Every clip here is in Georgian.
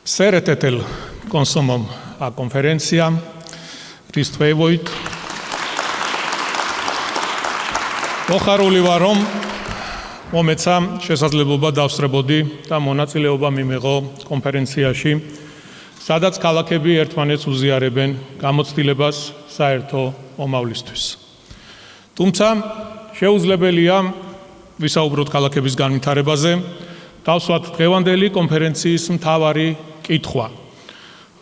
Szeretettel konszumom a konferenciám, részt vevőit. მოხარული ვარ, რომ მომეცა შესაძლებლობა დავსწრებოდი და მონაწილეობა მიმეღო კონფერენციაში, სადაც ქალაქები ერთმანეთს უზიარებენ გამოცდილებას საერთო მომავლისთვის. თუმცა შეუძლებელია ვისაუბროთ ქალაქების განვითარებაზე, დავსვათ დღევანდელი კონფერენციის მთავარი კითხვა.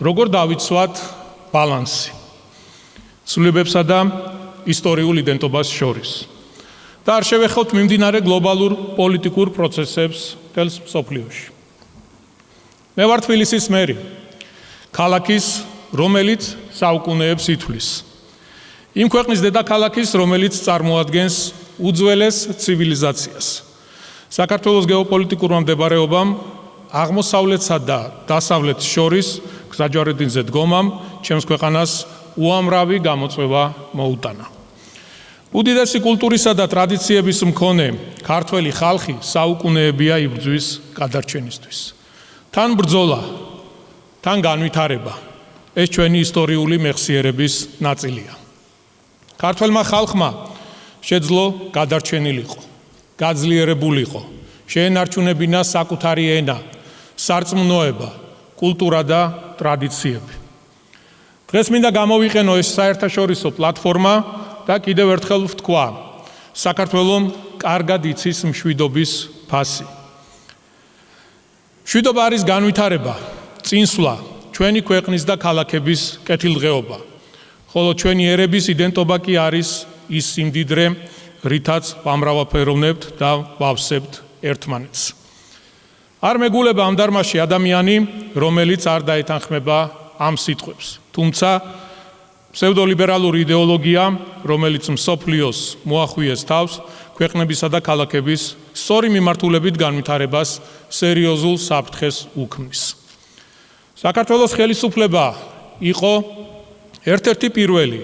როგორ დავიცვათ ბალანსი ცვლილებებსა და ისტორიულ იდენტობას შორის? და არ შევეხოთ მიმდინარე გლობალურ პოლიტიკურ პროცესებს მთელს მსოფლიოში. მე ვარ თბილისის მერი, ქალაქის, რომელიც საუკუნეებს ითვლის. იმ ქვეყნის დედაქალაქის, რომელიც წარმოადგენს უძველეს ცივილიზაციას. საქართველოს გეოპოლიტიკურმა მდებარეობამ აღმოსავლეთსა და დასავლეთს შორის გზაჯვარედინზე დგომამ ჩემს ქვეყანას უამრავი გამოწვევა მოუტანა. უდიდესი კულტურისა და ტრადიციების მქონე ქართველი ხალხი საუკუნეებია იბრძვის გადარჩენისთვის. თან ბრძოლა, თან განვითარება, ეს ჩვენი ისტორიული მეხსიერების ნაწილია. ქართველმა ხალხმა შეძლო გადარჩენილიყო, გაძლიერებულიყო, შეენარჩუნებინა საკუთარი ენა, სარწმუნოება, კულტურა და ტრადიციები. დღეს მინდა გამოვიყენო ეს საერთაშორისო პლატფორმა და კიდევ ერთხელ ვთქვა, საქართველომ კარგად იცის მშვიდობის ფასი. მშვიდობა არის განვითარება, წინსვლა, ჩვენი ქვეყნის და ქალაქების კეთილდღეობა, ხოლო ჩვენი ერების იდენტობა კი არის ის სიმდიდრე, რითაც ვამრავალფეროვნებთ და ვავსებთ ერთმანეთს. არ მეგულება ამ დარმაში ადამიანი, რომელიც არ დაეთანხმება ამ სიტყვებს, თუმცა ფსევდოლიბერალური იდეოლოგია, რომელიც მსოფლიოს მოახვიეს თავს, ქვეყნებისა და ქალაქების სწორი მიმართულებით განვითარებას სერიოზულ საფრთხეს უქმნის. საქართველოს ხელისუფლება იყო ერთ-ერთი პირველი,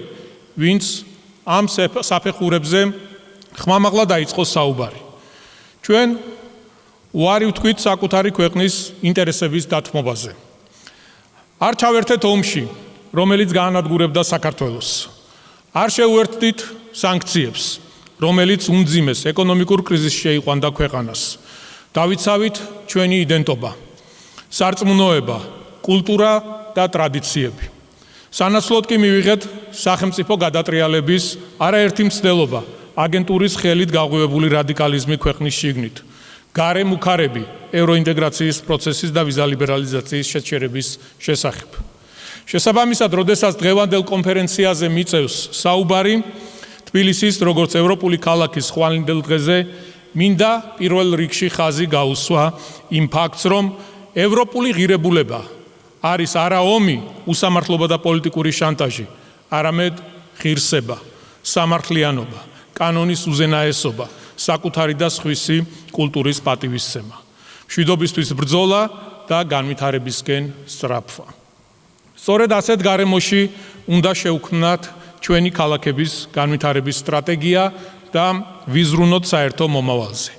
ვინც ამ საფეხურებზე ხმამაღლა დაიწყო საუბარი. ჩვენ უარი ვთქვით საკუთარი ქვეყნის ინტერესების დათმობაზე. არ ჩავერთეთ ომში, რომელიც გაანადგურებდა საქართველოს. არ შეუერთდით სანქციებს, რომელიც უმძიმეს ეკონომიკურ კრიზისში შეიყვანდა ქვეყანას. დავიცავით ჩვენი იდენტობა, სარწმუნოება, კულტურა და ტრადიციები. სანაცვლოდ კი მივიღეთ სახელმწიფო გადატრიალების არაერთი მცდელობა, აგენტურის ხელით გაღვივებული რადიკალიზმი ქვეყნის შიგნით, გარემ უქარები ევროინტეგრაციის პროცესის და ვიზა ლიბერალიზაციის შეჩერების შესახებ. შესაბამისად, როდესაც დღევანდელ კონფერენციაზე მიწევს საუბარი თბილისის როგორც ევროპული ქალაქის ხვალინდელ დღეზე, მინდა პირველ რიგში ხაზი გაუსვა იმ ფაქტს, რომ ევროპული ღირებულება არის არა ომი, უსამართლობა და პოლიტიკური შანტაჟი, არამედ ღირსება, სამართლიანობა, კანონის უზენაესობა, საკუთარი და სხვისი კულტურის პატივისცემა, მშვიდობისთვის ბრძოლა და განვითარებისკენ სწრაფვა. სწორედ ასეთ გარემოში უნდა შევქმნათ ჩვენი ქალაქების განვითარების სტრატეგია და ვიზრუნოთ საერთო მომავალზე.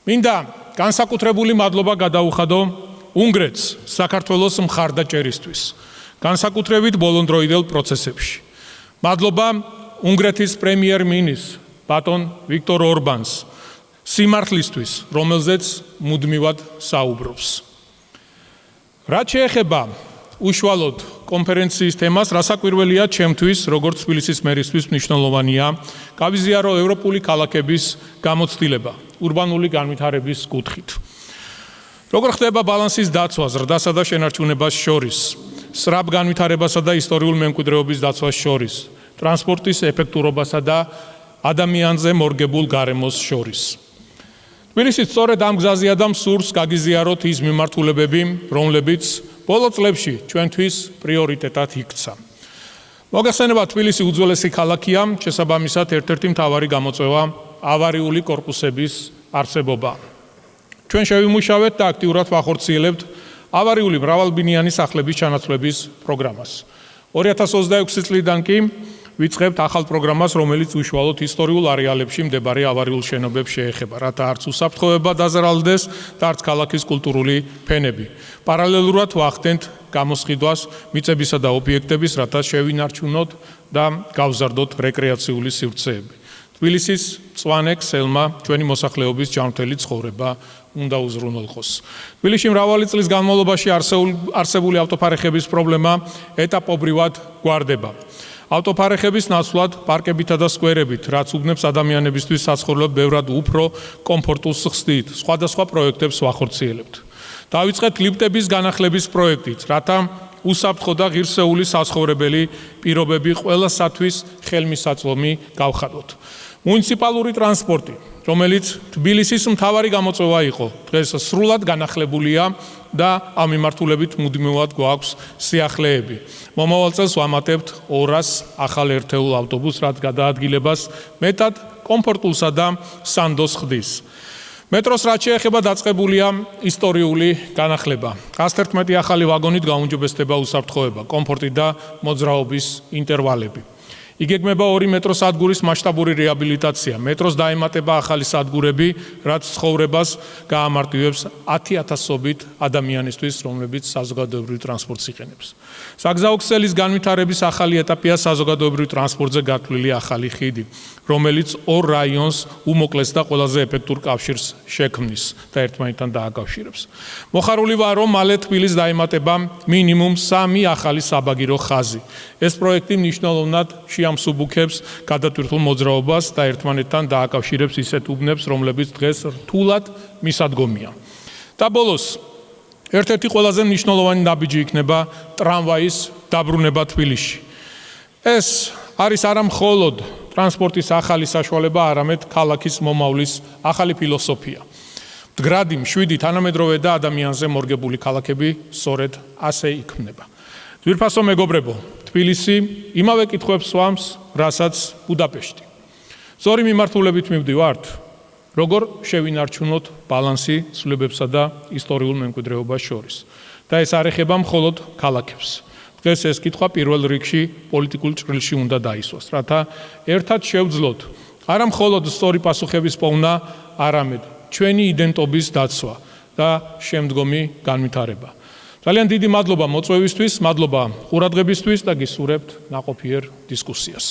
მინდა განსაკუთრებული მადლობა გადაუხადო უნგრეთს საქართველოს მხარდაჭერისთვის, განსაკუთრებით ბოლონდროიდელ პროცესებში. მადლობა უნგრეთის პრემიერ-მინისტრს ბატონ ვიქტორ ორბანს სიმართლისთვის, რომელზეც მუდმივად საუბრობს. რაც შეეხება უშუალოდ კონფერენციის თემას, რასაკვირველია ჩემთვის, როგორც თბილისის მერისთვის მნიშვნელოვანია გავიზიარო ევროპული ქალაქების გამოცდილება ურბანული განვითარების კუთხით. როგორ ხდება ბალანსის დაცვა ზრდასა და შენარჩუნებას შორის, სწრაფ განვითარებასა და ისტორიულ მემკვიდრეობის დაცვას შორის, ტრანსპორტის ეფექტურობასა და ადამიანზე მორგებულ გარემოს შორის. თბილისი სწორედ ამ გზაზეა და მსურს გაგიზიაროთ ის მიმართულებები, რომლებიც ბოლო წლებში ჩვენთვის პრიორიტეტად იქცა. მოგეხსენება, თბილისი უძველესი ქალაქია, შესაბამისად ერთ-ერთი მთავარი გამოწვევა ავარიული კორპუსების არსებობა. ჩვენ შევიმუშავეთ და აქტიურად ვახორციელებთ ავარიული მრავალბინიანი სახლების ჩანაცვლების პროგრამას. 2026 წლიდან კი ვიწყებთ ახალ პროგრამას, რომელიც უშუალოდ ისტორიულ არეალებში მდებარე ავარიულ შენობებს შეეხება, რათა არც უსაფრთხოება დაზარალდეს და არც ქალაქის კულტურული ფენები. პარალელურად ვახდენთ გამოსყიდვას მიწებისა და ობიექტების, რათა შევინარჩუნოთ და გავზარდოთ რეკრეაციული სივრცეები. თბილისის მწვანე ქსელმა ჩვენი მოსახლეობის ჯანმრთელი ცხოვრება უნდა უზრუნველყოს. თბილისში მრავალი წლის განმავლობაში არსებული ავტოფარეხების პრობლემა ეტაპობრივად გვარდება. ავტოფარეხების ნაცვლად პარკებითა და სკვერებით, რაც უბნებს ადამიანებისთვის საცხოვრებლად ბევრად უფრო კომფორტულს ხსნით, სხვადასხვა პროექტებს ვახორციელებთ. დავიწყეთ ლიფტების განახლების პროექტით, რათა უსაფრთხო და ღირსეული საცხოვრებელი პირობები ყველასათვის ხელმისაწვდომი გავხადოთ. მუნიციპალური ტრანსპორტი, რომელიც თბილისის მთავარი გამოწვევა იყო, დღეს სრულად განახლებულია და ამ მიმართულებით მუდმივად გვაქვს სიახლეები. მომავალ წელს ვამატებთ 200 ახალ ერთეულ ავტობუსს, რაც გადაადგილებას მეტად კომფორტულსა და სანდოს ხდის. მეტროს რაც შეეხება დაწყებულია ისტორიული განახლება. 111 ახალი ვაგონით გაუმჯობესდება უსაფრთხოება, კომფორტი და მოძრაობის ინტერვალები. იგეგმება 2 მეტროს სადგურის მასშტაბური რეაბილიტაცია. მეტროს დაემატება ახალი სადგურები, რაც ცხოვრებას გაამარტივებს 10,000-ობით ადამიანისთვის, რომლებიც საზოგადოებრივ ტრანსპორტს იყენებს. საგზაო ქსელის განვითარების ახალი ეტაპია საზოგადოებრივ ტრანსპორტზე გათვლილი ახალი ხიდი, რომელიც 2 რაიონს უმოკლეს და ყველაზე ეფექტურ კავშირს შექმნის და ერთმანეთთან დააკავშირებს. მოხარული ვარ, რომ მალე თბილისს დაემატება მინიმუმ 3 ახალი საბაგირო ხაზი. ეს პროექტი მნიშვნელოვნად შეამსუბუქებს გადატვირთულ მოძრაობას და ერთმანეთთან დააკავშირებს ისეთ უბნებს, რომლებიც დღეს რთულად მისადგომია. და ბოლოს, ერთ-ერთი ყველაზე მნიშვნელოვანი ნაბიჯი იქნება ტრამვაის დაბრუნება თბილისში. ეს არის არა მხოლოდ ტრანსპორტის ახალი საშუალება, არამედ ქალაქის მომავლის ახალი ფილოსოფია. მდგრადი, მშვიდი, თანამედროვე და ადამიანზე მორგებული ქალაქები სწორედ ასე იქმნება. ძვირფასო მეგობრებო, თბილისი იმავე კითხვებს სვამს, რასაც ბუდაპეშტი. სწორი მიმართულებით მივდივართ, როგორ შევინარჩუნოთ ბალანსი ცვლილებებსა და ისტორიულ მემკვიდრეობას შორის. და ეს არ ეხება მხოლოდ ქალაქებს. დღეს ეს კითხვა პირველ რიგში პოლიტიკურ ჭრილში უნდა დაისვას, რათა ერთად შევძლოთ არა მხოლოდ სწორი პასუხების პოვნა, არამედ ჩვენი იდენტობის დაცვა და შემდგომი განვითარება. ძალიან დიდი მადლობა მოწვევისთვის, მადლობა ყურადღებისთვის და გისურვებთ ნაყოფიერ დისკუსიას.